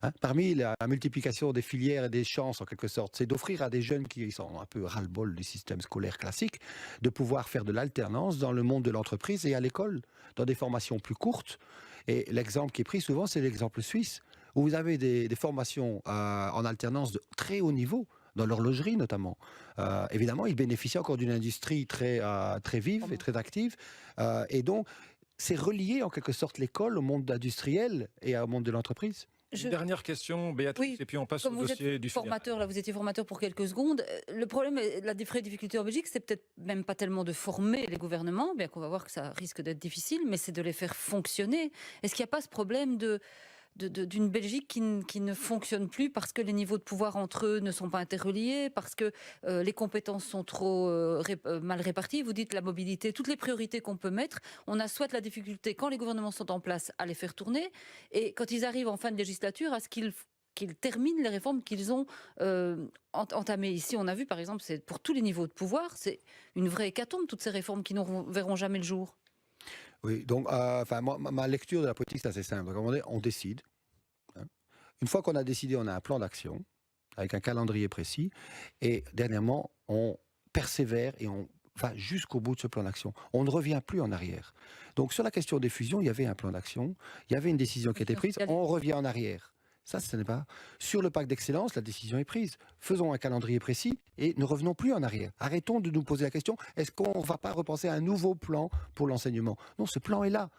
Hein, parmi la multiplication des filières et des chances, en quelque sorte, c'est d'offrir à des jeunes qui sont un peu ras-le-bol du système scolaire classique, de pouvoir faire de l'alternance dans le monde de l'entreprise et à l'école, dans des formations plus courtes. Et l'exemple qui est pris souvent, c'est l'exemple suisse, où vous avez des formations en alternance de très haut niveau, dans l'horlogerie notamment. Évidemment, ils bénéficient encore d'une industrie très vive et très active. Et donc, c'est relier en quelque sorte l'école au monde industriel et au monde de l'entreprise. Une dernière question, Béatrice, et puis on passe au dossier du formateur. Là, vous étiez formateur pour quelques secondes. Le problème, la vraie difficulté en Belgique, c'est peut-être même pas tellement de former les gouvernements, bien qu'on va voir que ça risque d'être difficile, mais c'est de les faire fonctionner. Est-ce qu'il n'y a pas ce problème d'une Belgique qui ne fonctionne plus parce que les niveaux de pouvoir entre eux ne sont pas interreliés, parce que les compétences sont trop mal réparties? Vous dites la mobilité, toutes les priorités qu'on peut mettre, on a soit la difficulté quand les gouvernements sont en place à les faire tourner, et quand ils arrivent en fin de législature à ce qu'ils terminent les réformes qu'ils ont entamées. Ici, on a vu par exemple, c'est pour tous les niveaux de pouvoir, c'est une vraie hécatombe, toutes ces réformes qui ne verront jamais le jour. Oui, donc ma lecture de la politique, c'est assez simple. On décide. Hein. Une fois qu'on a décidé, on a un plan d'action avec un calendrier précis. Et dernièrement, on persévère et on va jusqu'au bout de ce plan d'action. On ne revient plus en arrière. Donc sur la question des fusions, il y avait un plan d'action, il y avait une décision qui était prise, on revient en arrière. Ça, ce n'est pas. Sur le pacte d'excellence, la décision est prise. Faisons un calendrier précis et ne revenons plus en arrière. Arrêtons de nous poser la question, est-ce qu'on ne va pas repenser à un nouveau plan pour l'enseignement? Non, ce plan est là.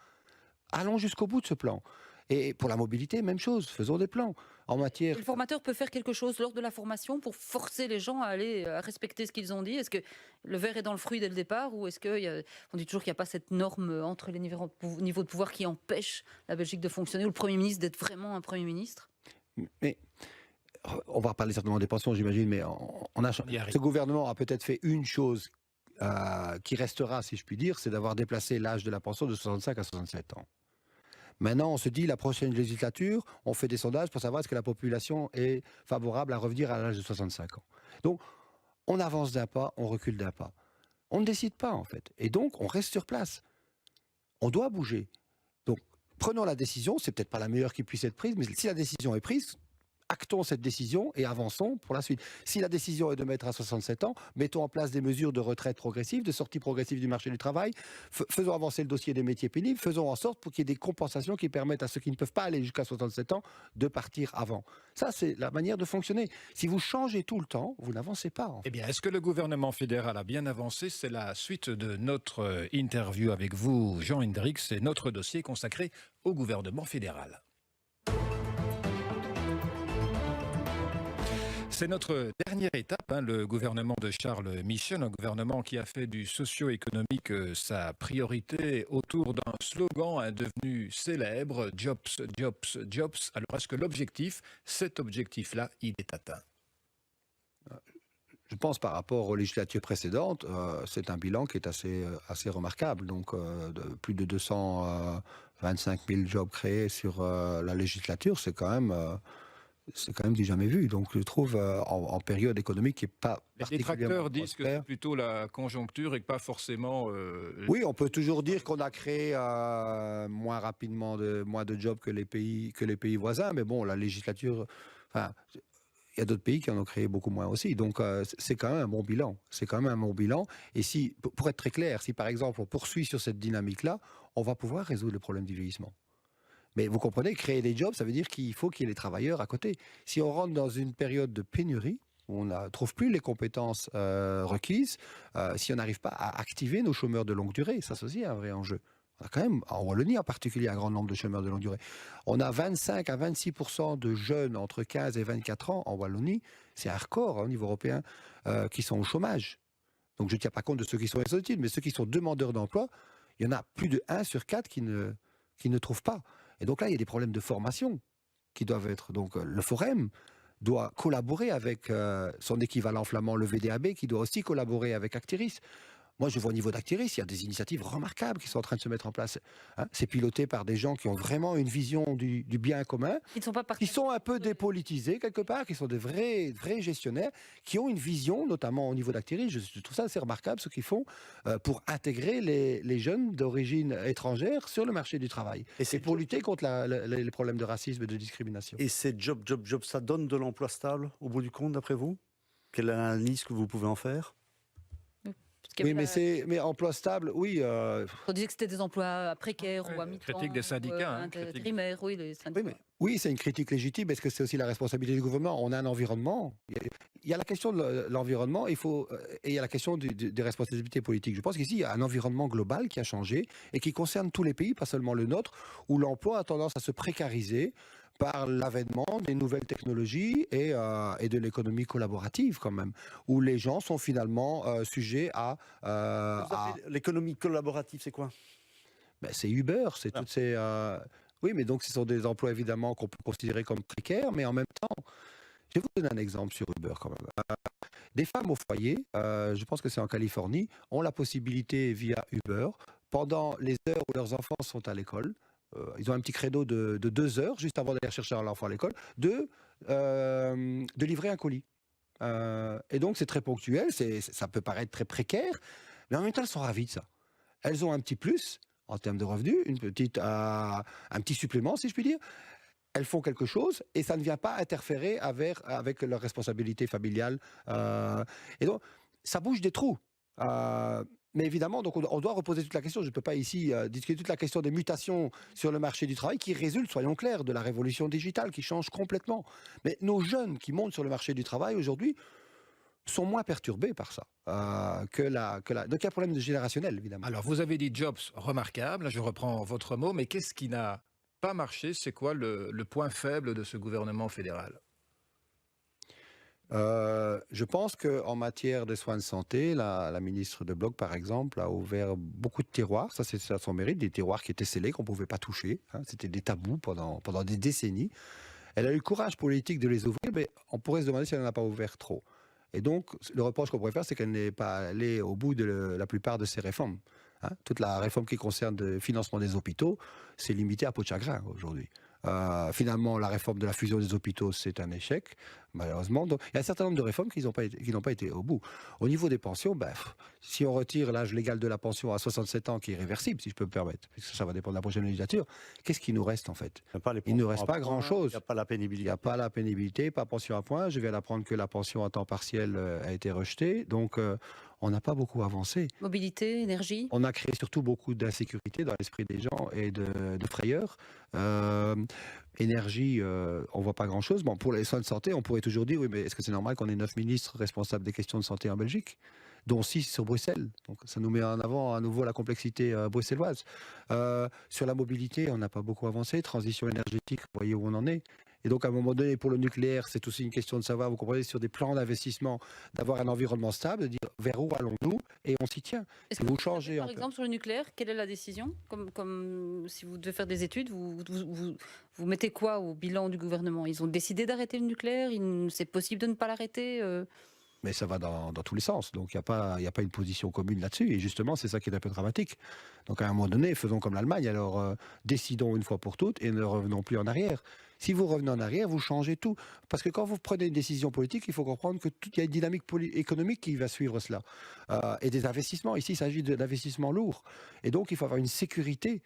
Allons jusqu'au bout de ce plan. Et pour la mobilité, même chose, faisons des plans. En matière... Le formateur peut faire quelque chose lors de la formation pour forcer les gens à aller à respecter ce qu'ils ont dit? Est-ce que le verre est dans le fruit dès le départ, ou est-ce qu'on dit toujours qu'il n'y a pas cette norme entre les niveaux de pouvoir qui empêche la Belgique de fonctionner, ou le Premier ministre d'être vraiment un Premier ministre? Mais on va parler certainement des pensions, j'imagine, mais ce gouvernement a peut-être fait une chose qui restera, si je puis dire, c'est d'avoir déplacé l'âge de la pension de 65 à 67 ans. Maintenant, on se dit, la prochaine législature, on fait des sondages pour savoir est-ce que la population est favorable à revenir à l'âge de 65 ans. Donc, on avance d'un pas, on recule d'un pas. On ne décide pas, en fait. Et donc, on reste sur place. On doit bouger. Donc, prenons la décision, c'est peut-être pas la meilleure qui puisse être prise, mais si la décision est prise, actons cette décision et avançons pour la suite. Si la décision est de mettre à 67 ans, mettons en place des mesures de retraite progressive, de sortie progressive du marché du travail, faisons avancer le dossier des métiers pénibles, faisons en sorte pour qu'il y ait des compensations qui permettent à ceux qui ne peuvent pas aller jusqu'à 67 ans de partir avant. Ça, c'est la manière de fonctionner. Si vous changez tout le temps, vous n'avancez pas. En fait. Eh bien, est-ce que le gouvernement fédéral a bien avancé? C'est la suite de notre interview avec vous, Jean Hendricks, et notre dossier consacré au gouvernement fédéral. C'est notre dernière étape, le gouvernement de Charles Michel, un gouvernement qui a fait du socio-économique sa priorité autour d'un slogan devenu célèbre, Jobs, Jobs, Jobs. Alors est-ce que cet objectif-là, il est atteint? Je pense par rapport aux législatures précédentes, c'est un bilan qui est assez remarquable. Donc de plus de 225 000 jobs créés sur la législature, c'est quand même du jamais vu. Donc je trouve en période économique qui n'est pas Les particulièrement détracteurs disent que prospère. c'est plutôt la conjoncture et que pas forcément... Oui, on peut toujours dire qu'on a créé moins rapidement moins de jobs que les pays voisins, mais bon, la législature... Enfin, il y a d'autres pays qui en ont créé beaucoup moins aussi. Donc, c'est quand même un bon bilan. C'est quand même un bon bilan. Et si, pour être très clair, si par exemple on poursuit sur cette dynamique-là, on va pouvoir résoudre le problème du vieillissement. Mais vous comprenez, créer des jobs, ça veut dire qu'il faut qu'il y ait les travailleurs à côté. Si on rentre dans une période de pénurie, où on ne trouve plus les compétences requises, si on n'arrive pas à activer nos chômeurs de longue durée, ça c'est aussi un vrai enjeu. On a quand même, en Wallonie en particulier, un grand nombre de chômeurs de longue durée. On a 25 à 26% de jeunes entre 15 et 24 ans en Wallonie, c'est un record au niveau européen, qui sont au chômage. Donc je ne tiens pas compte de ceux qui sont insolutiles, mais ceux qui sont demandeurs d'emploi, il y en a plus de 1 sur 4 qui ne trouvent pas. Et donc là, il y a des problèmes de formation qui doivent être... Donc le Forum doit collaborer avec son équivalent flamand, le VDAB, qui doit aussi collaborer avec Actiris. Moi, je vois au niveau d'Actiris, il y a des initiatives remarquables qui sont en train de se mettre en place. C'est piloté par des gens qui ont vraiment une vision du bien commun, qui sont un peu dépolitisés quelque part, qui sont des vrais gestionnaires, qui ont une vision, notamment au niveau d'Actiris. Je trouve ça assez remarquable ce qu'ils font pour intégrer les jeunes d'origine étrangère sur le marché du travail. Et pour lutter contre les problèmes de racisme et de discrimination. Et ces jobs, ça donne de l'emploi stable au bout du compte, d'après vous? Quelle analyse que vous pouvez en faire? Oui, mais emploi stable, oui. On disait que c'était des emplois précaires ou à mi-temps. Critique des syndicats. Intérimaires, oui, les syndicats. Oui, c'est une critique légitime, parce que c'est aussi la responsabilité du gouvernement. On a un environnement. Il y a la question de l'environnement, et il y a la question des responsabilités politiques. Je pense qu'ici, il y a un environnement global qui a changé et qui concerne tous les pays, pas seulement le nôtre, où l'emploi a tendance à se précariser par l'avènement des nouvelles technologies et de l'économie collaborative quand même, où les gens sont finalement sujets à... L'économie collaborative, c'est quoi? C'est Uber, c'est toutes ces... Oui, mais donc ce sont des emplois évidemment qu'on peut considérer comme précaires, mais en même temps, je vais vous donner un exemple sur Uber quand même. Des femmes au foyer, je pense que c'est en Californie, ont la possibilité via Uber, pendant les heures où leurs enfants sont à l'école, ils ont un petit credo de 2 heures, juste avant d'aller chercher leur enfant à l'école, de livrer un colis. Et donc c'est très ponctuel, ça peut paraître très précaire, mais en même temps elles sont ravies de ça. Elles ont un petit plus en termes de revenus, un petit supplément si je puis dire. Elles font quelque chose et ça ne vient pas interférer avec leur responsabilité familiale. Et donc ça bouge des trous. Mais évidemment, donc on doit reposer toute la question. Je ne peux pas ici discuter toute la question des mutations sur le marché du travail qui résultent, soyons clairs, de la révolution digitale qui change complètement. Mais nos jeunes qui montent sur le marché du travail aujourd'hui sont moins perturbés par ça donc il y a un problème générationnel, évidemment. Alors, vous avez dit Jobs remarquable, je reprends votre mot, mais qu'est-ce qui n'a pas marché? C'est quoi le point faible de ce gouvernement fédéral? Je pense qu'en matière de soins de santé, la ministre de Bloch, par exemple, a ouvert beaucoup de tiroirs. Ça, c'est à son mérite, des tiroirs qui étaient scellés, qu'on ne pouvait pas toucher. C'était des tabous pendant des décennies. Elle a eu le courage politique de les ouvrir, mais on pourrait se demander si elle n'en a pas ouvert trop. Et donc, le reproche qu'on pourrait faire, c'est qu'elle n'est pas allée au bout de la plupart de ses réformes. Toute la réforme qui concerne le financement des hôpitaux, c'est limité à peau de chagrin aujourd'hui. Finalement, la réforme de la fusion des hôpitaux, c'est un échec, malheureusement. Donc, il y a un certain nombre de réformes qui n'ont pas été au bout. Au niveau des pensions, si on retire l'âge légal de la pension à 67 ans, qui est réversible, si je peux me permettre, parce que ça va dépendre de la prochaine législature, qu'est-ce qui nous reste en fait? Il ne reste pas grand-chose. Il n'y a pas la pénibilité. Il n'y a pas la pénibilité, pas pension à point. Je viens d'apprendre que la pension à temps partiel a été rejetée. Donc, on n'a pas beaucoup avancé. Mobilité, énergie. On a créé surtout beaucoup d'insécurité dans l'esprit des gens et de frayeur. Énergie, on voit pas grand-chose. Bon, pour les soins de santé, on pourrait toujours dire, oui, mais est-ce que c'est normal qu'on ait 9 ministres responsables des questions de santé en Belgique, dont 6 sur Bruxelles? Donc ça nous met en avant à nouveau la complexité bruxelloise. Sur la mobilité, on n'a pas beaucoup avancé. Transition énergétique, vous voyez où on en est. Et donc, à un moment donné, pour le nucléaire, c'est aussi une question de savoir, vous comprenez, sur des plans d'investissement, d'avoir un environnement stable, de dire vers où allons-nous, et on s'y tient. Est-ce Et que vous changez par un peu. exemple, sur le nucléaire, quelle est la décision comme si vous devez faire des études, vous mettez quoi au bilan du gouvernement? Ils ont décidé d'arrêter le nucléaire? C'est possible de ne pas l'arrêter? Mais ça va dans tous les sens. Donc, il n'y a pas une position commune là-dessus. Et justement, c'est ça qui est un peu dramatique. Donc, à un moment donné, faisons comme l'Allemagne. Alors, décidons une fois pour toutes et ne revenons plus en arrière. Si vous revenez en arrière, vous changez tout. Parce que quand vous prenez une décision politique, il faut comprendre qu'il y a une dynamique économique qui va suivre cela. Et des investissements. Ici, il s'agit d'investissements lourds. Et donc, il faut avoir une sécurité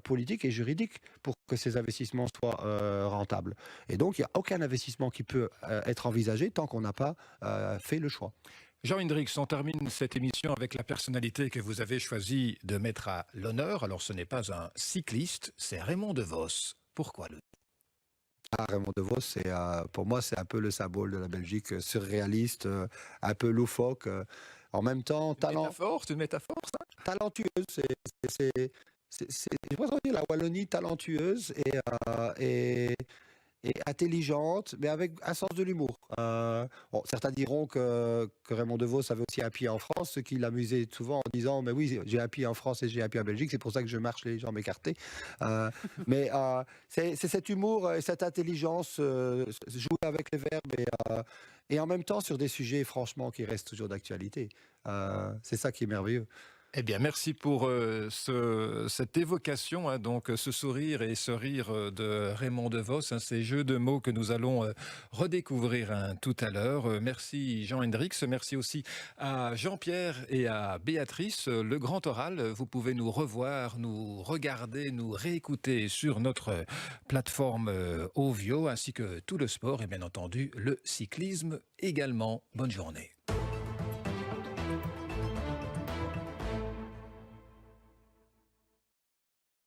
politique et juridique pour que ces investissements soient rentables. Et donc, il n'y a aucun investissement qui peut être envisagé tant qu'on n'a pas fait le choix. Jean Hendrix, on termine cette émission avec la personnalité que vous avez choisi de mettre à l'honneur. Alors, ce n'est pas un cycliste, c'est Raymond DeVos. Pourquoi le Raymond DeVos, pour moi, c'est un peu le symbole de la Belgique, surréaliste, un peu loufoque, en même temps C'est une métaphore, ça? talentueuse. Je pense que la Wallonie talentueuse et intelligente, mais avec un sens de l'humour. Bon, certains diront que Raymond DeVos avait aussi un pied en France, ce qui l'amusait souvent en disant « mais oui, j'ai un pied en France et j'ai un pied en Belgique, c'est pour ça que je marche les jambes écartées ». Mais c'est cet humour et cette intelligence, jouer avec les verbes et en même temps sur des sujets franchement qui restent toujours d'actualité. C'est ça qui est merveilleux. Eh bien, merci pour cette évocation, hein, donc ce sourire et ce rire de Raymond DeVos, hein, ces jeux de mots que nous allons redécouvrir tout à l'heure. Merci Jean Hendrix, merci aussi à Jean-Pierre et à Béatrice. Le Grand Oral, vous pouvez nous revoir, nous regarder, nous réécouter sur notre plateforme Ovio, ainsi que tout le sport et bien entendu le cyclisme également. Bonne journée.